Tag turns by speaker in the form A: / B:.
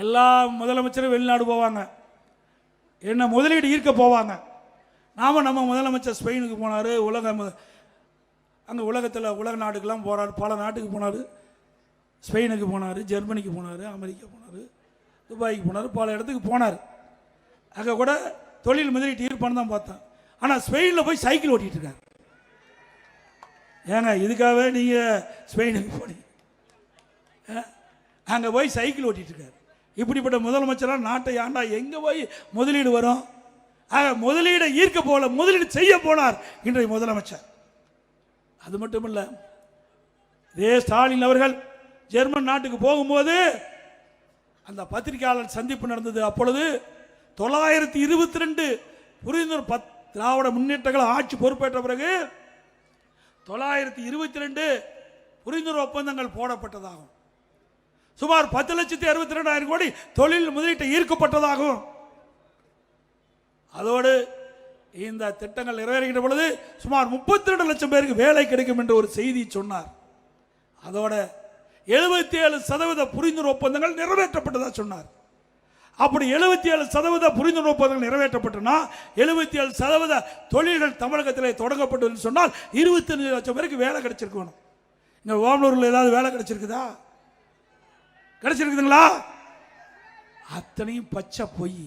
A: எல்லா முதலமைச்சரும் வெளிநாடு போவாங்க, என்ன முதலீடு ஈர்க்க போவாங்க. நம்ம முதலமைச்சர் ஸ்பெயினுக்கு போனார், அங்கே உலக நாட்டுக்கெல்லாம் போகிறார், பல நாட்டுக்கு போனார். ஸ்பெயினுக்கு போனார், ஜெர்மனிக்கு போனார், அமெரிக்கா போனார், துபாய்க்கு போனார், பல இடத்துக்கு போனார். அங்கே கூட தொழில் முதலீட்டு ஈர்ப்பான்னு தான் பார்த்தேன். ஆனால் ஸ்பெயினில் போய் சைக்கிள் ஓட்டிகிட்டு இருக்காரு. ஏங்க இதுக்காகவே நீங்கள் ஸ்பெயினுக்கு போனீங்க? அங்கே போய் சைக்கிள் ஓட்டிகிட்டு இருக்காரு. இப்படிப்பட்ட முதலமைச்சராக நாட்டை ஆண்டா எங்கே போய் முதலீடு வரும்? ஆக முதலீடை ஈர்க்க போல முதலீடு செய்ய போனார் இன்றைய முதலமைச்சர். அது மட்டும் இல்லை, இதே ஸ்டாலின் அவர்கள் ஜெர்மன் நாட்டுக்கு போகும்போது அந்த பத்திரிகையாளர் சந்திப்பு நடந்தது. அப்பொழுது 922 புரிந்துணர்வு திராவிட முன்னேற்றங்கள் ஆட்சி பொறுப்பேற்ற பிறகு 922 புரிந்துணர்வு ஒப்பந்தங்கள் போடப்பட்டதாகும். சுமார் 10,62,000 கோடி தொழில் முதலீட்டை ஈர்க்கப்பட்டதாகும். அதோடு இந்த திட்டங்கள் நிறைவேறுகின்ற பொழுது சுமார் 32 லட்சம் பேருக்கு வேலை கிடைக்கும் என்று ஒரு செய்தி சொன்னார். அதோட 77% புரிந்துணர்வு ஒப்பந்தங்கள் நிறைவேற்றப்பட்டதா சொன்னார். அப்படி 77% புரிந்துணர்வு ஒப்பந்தங்கள் நிறைவேற்றப்பட்டனா 77% தொழில்கள் தமிழகத்தில் தொடங்கப்பட்டது சொன்னால் 25 லட்சம் பேருக்கு வேலை கிடைச்சிருக்கணும். இங்க ஓமலூரில் ஏதாவது வேலை கிடைச்சிருக்குதா? கிடைச்சிருக்குதுங்களா? அத்தனையும் பச்சை பொய்.